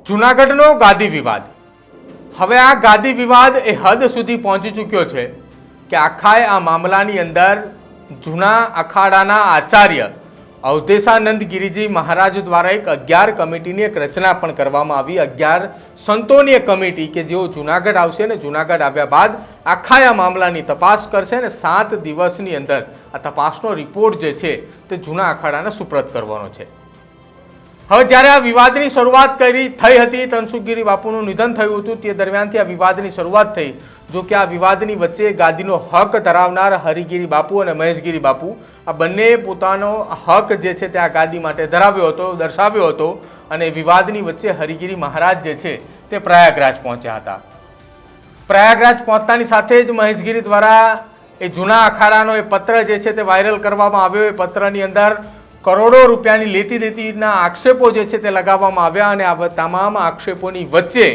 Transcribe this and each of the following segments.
જૂનાગઢનો ગાદી વિવાદ. હવે આ ગાદી વિવાદ એ હદ સુધી પહોંચી ચૂક્યો છે કે આખાએ આ મામલાની અંદર જૂના અખાડાના આચાર્ય અવધેશાનંદ ગિરિજી મહારાજ દ્વારા એક 11 કમિટીની એક રચના પણ કરવામાં આવી. 11 સંતોની એક કમિટી કે જેઓ જૂનાગઢ આવશે ને જૂનાગઢ આવ્યા બાદ આખા આ મામલાની તપાસ કરશે ને 7 દિવસની અંદર આ તપાસનો રિપોર્ટ જે છે તે જૂના અખાડાને સુપ્રત કરવાનો છે. હવે જ્યારે આ વિવાદની શરૂઆત થઈ હતી, તનસુખગીરી બાપુનું નિધન થયું હતું તે દરમિયાનથી આ વિવાદની શરૂઆત થઈ. જો કે આ વિવાદની વચ્ચે ગાદીનો હક ધરાવનાર હરિગીરી બાપુ અને મહેશગીરી બાપુ આ બંને પોતાનો હક જે છે તે આ ગાદી માટે ધરાવ્યો હતો, દર્શાવ્યો હતો અને વિવાદની વચ્ચે હરિગીરી મહારાજ જે છે તે પ્રયાગરાજ પહોંચ્યા હતા. પ્રયાગરાજ પહોંચતાની સાથે જ મહેશગીરી દ્વારા એ જૂના અખાડાનો એ પત્ર જે છે તે વાયરલ કરવામાં આવ્યો. એ પત્રની અંદર કરોડો રૂપિયાની લેતી દેતીના આક્ષેપો જે છે તે લગાવવામાં આવ્યા અને આ તમામ આક્ષેપોની વચ્ચે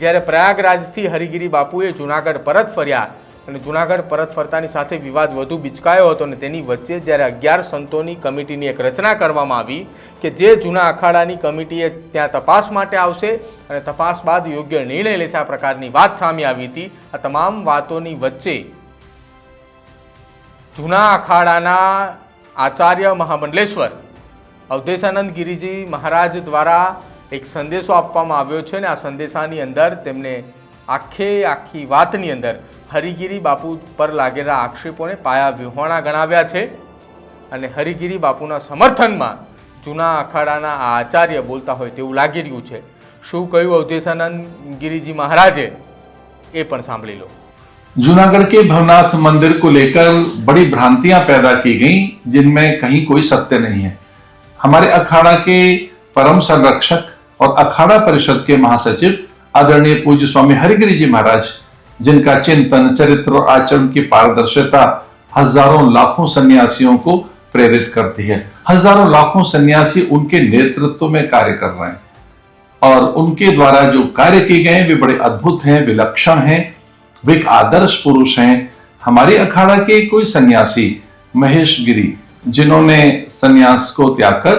જ્યારે પ્રયાગરાજથી હરિગીરી બાપુએ જૂનાગઢ પરત ફર્યા અને જૂનાગઢ પરત ફરતાની સાથે વિવાદ વધુ બિચકાયો હતો અને તેની વચ્ચે જ્યારે 11 સંતોની કમિટીની એક રચના કરવામાં આવી કે જે જૂના અખાડાની કમિટીએ ત્યાં તપાસ માટે આવશે અને તપાસ બાદ યોગ્ય નિર્ણય લેશે, આ પ્રકારની વાત સામે આવી હતી. આ તમામ વાતોની વચ્ચે જૂના અખાડાના આચાર્ય મહામંડલેશ્વર અવધેશાનંદ ગિરિજી મહારાજ દ્વારા એક સંદેશો આપવામાં આવ્યો છે અને આ સંદેશાની અંદર તેમને આખી વાતની અંદર હરિગીરી બાપુ પર લાગેલા આક્ષેપોને પાયા વિહોણા ગણાવ્યા છે અને હરિગીરી બાપુના સમર્થનમાં જૂના અખાડાના આ આચાર્ય બોલતા હોય તેવું લાગી રહ્યું છે. શું કહ્યું અવધેશાનંદ ગિરિજી મહારાજે એ પણ સાંભળી લો. जूनागढ़ के भवनाथ मंदिर को लेकर बड़ी भ्रांतियां पैदा की गई जिनमें कहीं कोई सत्य नहीं है. हमारे अखाड़ा के परम संरक्षक और अखाड़ा परिषद के महासचिव आदरणीय पूज्य स्वामी हरिगिरी जी महाराज, जिनका चिंतन, चरित्र और आचरण की पारदर्शिता हजारों लाखों सन्यासियों को प्रेरित करती है. हजारों लाखों सन्यासी उनके नेतृत्व में कार्य कर रहे हैं और उनके द्वारा जो कार्य किए गए वे बड़े अद्भुत हैं, विलक्षण हैं, वे एक आदर्श पुरुष हैं. हमारे अखाड़ा के कोई सन्यासी महेश गिरी, जिन्होंने सन्यास को त्याग कर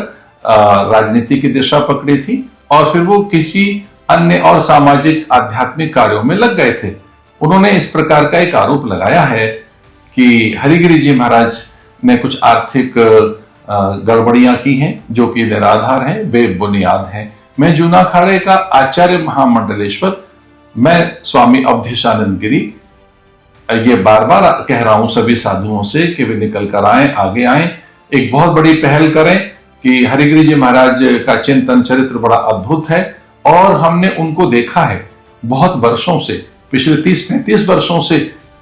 राजनीति की दिशा पकड़ी थी और फिर वो किसी अन्य और सामाजिक आध्यात्मिक कार्यों में लग गए थे, उन्होंने इस प्रकार का एक आरोप लगाया है कि हरिगिरी जी महाराज ने कुछ आर्थिक गड़बड़ियां की हैं जो कि निराधार हैं, बेबुनियाद हैं. मैं जूना अखाड़े का आचार्य महामंडलेश्वर, मैं स्वामी अवधेशानंद गिरी ये बार बार कह रहा हूं सभी साधुओं से कि वे निकल कर आए, आगे आए, एक बहुत बड़ी पहल करें कि हरिगिरी जी महाराज का चिंतन, चरित्र बड़ा अद्भुत है और हमने उनको देखा है बहुत वर्षों से, पिछले 30-35 वर्षों से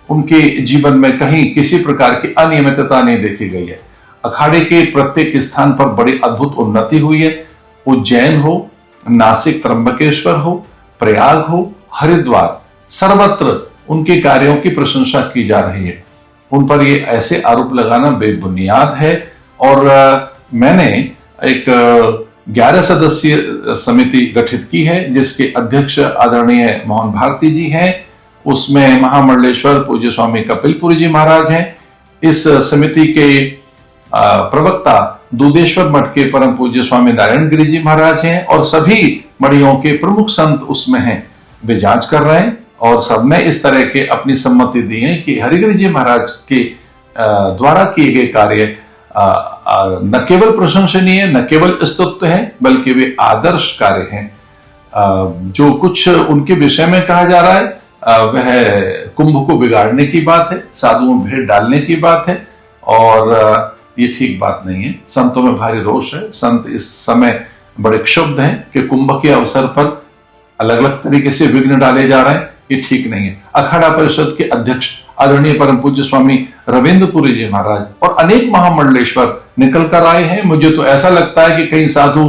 उनके जीवन में कहीं किसी प्रकार की अनियमितता नहीं देखी गई है. अखाड़े के प्रत्येक स्थान पर बड़ी अद्भुत उन्नति हुई है. उज्जैन हो, नासिक त्र्यंबकेश्वर हो, प्रयाग हो, हरिद्वार, सर्वत्र उनके कार्यों की प्रशंसा की जा रही है. उन पर ये ऐसे आरोप लगाना बेबुनियाद है और मैंने एक 11 सदस्यीय समिति गठित की है जिसके अध्यक्ष आदरणीय मोहन भारती जी हैं. उसमें महामंडलेश्वर पूज्य स्वामी कपिलपुरी जी महाराज हैं. इस समिति के प्रवक्ता दूधेश्वर मठ के परम पूज्य स्वामी नारायण गिरी जी महाराज हैं और सभी मठियों के प्रमुख संत उसमें हैं. वे जांच कर रहे हैं और सबने इस तरह के अपनी सम्मति दी है कि हरिगिरी जी महाराज के द्वारा किए गए कार्य न केवल प्रशंसनीय, न केवल स्तुत्य है, बल्कि वे आदर्श कार्य हैं. जो कुछ उनके विषय में कहा जा रहा है वह कुंभ को बिगाड़ने की बात है, साधुओं में भेद डालने की बात है और ये ठीक बात नहीं है. संतों में भारी रोष है. संत इस समय बड़े क्षुब्ध हैं कि कुंभ के अवसर पर अलग अलग तरीके से विघ्न डाले जा रहे हैं. ये ठीक नहीं है. अखाड़ा परिषद के अध्यक्ष आदरणीय परम पूज्य स्वामी रविंद्रपुरी जी महाराज और अनेक महामंडलेश्वर निकल कर आए हैं. मुझे तो ऐसा लगता है कि कहीं साधु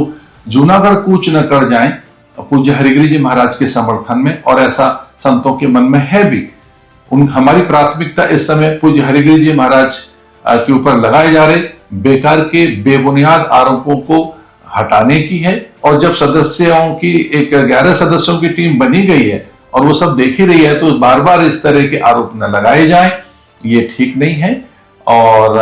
जूनागढ़ कूच न कर जाएं पूज्य हरिगिरी जी महाराज के समर्थन में, और ऐसा संतों के मन में है भी. हमारी प्राथमिकता इस समय पूज्य हरिगिरी जी महाराज के ऊपर लगाए जा रहे बेकार के बेबुनियाद आरोपों को हटाने की है. और जब सदस्यों की एक 11 सदस्यों की टीम बनी गई है और वो सब देख ही रही है तो बार बार इस तरह के आरोप न लगाए जाएं, ये ठीक नहीं है. और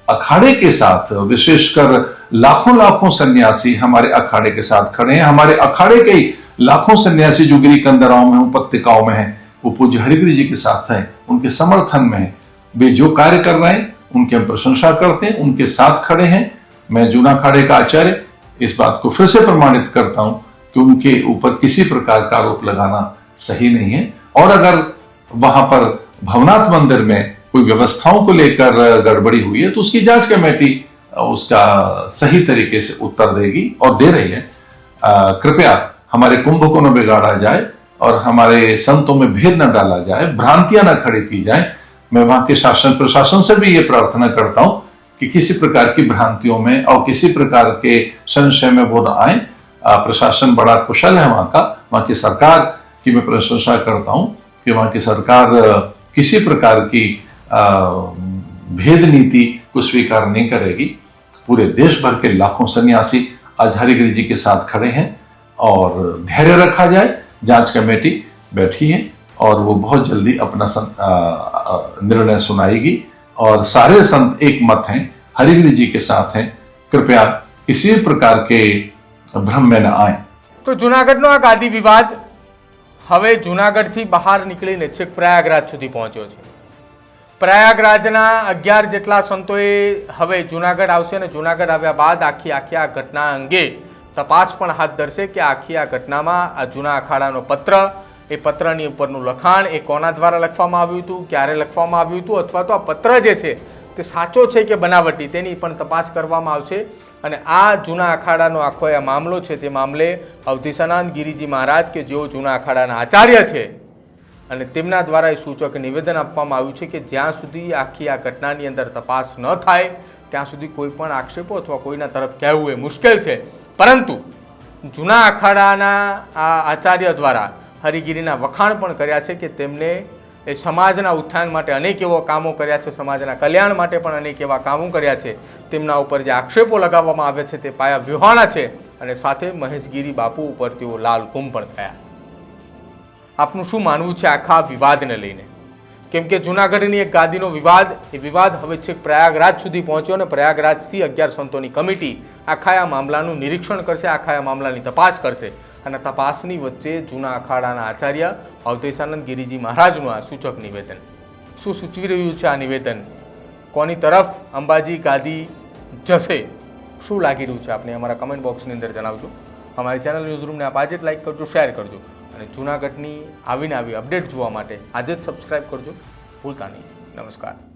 अखाड़े के साथ, विशेषकर लाखों लाखों सन्यासी हमारे अखाड़े के साथ खड़े हैं। हमारे अखाड़े के लाखों सन्यासी जो गिरी कंदराओं में, उपत्यकाओं में हैं, वो पूज्य हरिगिरि जी के साथ हैं, उनके समर्थन में हैं। वे जो कार्य कर रहे हैं उनकी हम प्रशंसा करते हैं, उनके साथ खड़े हैं। मैं जूना अखाड़े का आचार्य इस बात को फिर से प्रमाणित करता हूं कि उनके ऊपर किसी प्रकार का आरोप लगाना सही नहीं है। और अगर वहां पर भवनाथ मंदिर में कोई व्यवस्थाओं को लेकर गड़बड़ी हुई है तो उसकी जांच कमेटी उसका सही तरीके से उत्तर देगी और दे रही है। कृपया हमारे कुंभ को न बिगाड़ा जाए और हमारे संतों में भेद न डाला जाए, भ्रांतियां न खड़ी की जाए। मैं वहां के शासन प्रशासन से भी ये प्रार्थना करता हूं कि किसी प्रकार की भ्रांतियों में और किसी प्रकार के संशय में वो न आए। प्रशासन बड़ा कुशल है वहां की सरकार की मैं प्रशंसा करता हूं कि वहां की सरकार किसी प्रकार की भेद नीति को स्वीकार नहीं करेगी। पूरे देश भर के लाखों सन्यासी आज हरिगिरि जी के साथ खड़े हैं और धैर्य रखा जाए। जांच कमेटी बैठी है और वो बहुत जल्दी अपना निर्णय सुनाएगी और सारे संत एक मत हैं, हरिगिरि जी के साथ हैं। कृपया किसी प्रकार के भ्रम में न आए। तो जूनागढ़નો આ ગાદી વિવાદ હવે જૂનાગઢથી બહાર નીકળીને છેક પ્રયાગરાજ સુધી પહોંચ્યો છે। પ્રયાગરાજના 11 જેટલા સંતોએ હવે જૂનાગઢ આવશે અને જૂનાગઢ આવ્યા બાદ આખી આ ઘટના અંગે તપાસ પણ હાથ ધરશે કે આખી આ ઘટનામાં આ જૂના અખાડાનો પત્ર, એ પત્રની ઉપરનું લખાણ એ કોના દ્વારા લખવામાં આવ્યું હતું, ક્યારે લખવામાં આવ્યું હતું, અથવા તો આ પત્ર જે છે તે સાચો છે કે બનાવટી તેની પણ તપાસ કરવામાં આવશે। અને આ જૂના અખાડાનો આખો આ મામલો છે તે મામલે અવધેશાનંદ ગિરિજી મહારાજ કે જેઓ જૂના અખાડાના આચાર્ય છે અને તેમના દ્વારા એ સૂચક નિવેદન આપવામાં આવ્યું છે કે જ્યાં સુધી આખી આ ઘટનાની અંદર તપાસ ન થાય ત્યાં સુધી કોઈ પણ આક્ષેપો અથવા કોઈના તરફ કહેવું એ મુશ્કેલ છે। પરંતુ જૂના અખાડાના આ આચાર્ય દ્વારા હરિગિરિના વખાણ પણ કર્યા છે કે તેમને એ સમાજના ઉત્થાન માટે અનેક એવા કામો કર્યા છે, સમાજના કલ્યાણ માટે પણ અનેક એવા કામો કર્યા છે। તેમના ઉપર જે આક્ષેપો લગાવવામાં આવ્યા છે તે પાયા વિહોણા છે અને સાથે મહેશગીરી બાપુ ઉપર તેઓ લાલ કુંભ પણ થયા। આપનું શું માનવું છે આખા વિવાદને લઈને? કેમ કે જૂનાગઢની એક ગાદીનો વિવાદ, એ વિવાદ હવે છેક પ્રયાગરાજ સુધી પહોંચ્યો અને પ્રયાગરાજથી 11 સંતોની કમિટી આખા આ મામલાનું નિરીક્ષણ કરશે, આખા આ મામલાની તપાસ કરશે અને તપાસની વચ્ચે જૂના અખાડાના આચાર્ય અવધેશાનંદ ગિરિજી મહારાજનું આ સૂચક નિવેદન શું સૂચવી રહ્યું છે? આ નિવેદન કોની તરફ અંબાજી ગાદી જશે? શું લાગી રહ્યું છે આપને અમારા કમેન્ટ બોક્સની અંદર જણાવજો। અમારી ચેનલ ન્યૂઝરૂમને આપ આજે જ લાઈક કરજો, શેર કરજો અને જૂનાગઢની આવીને આવી અપડેટ જોવા માટે આજે જ સબસ્ક્રાઈબ કરજો, ભૂલતા નહીં। નમસ્કાર।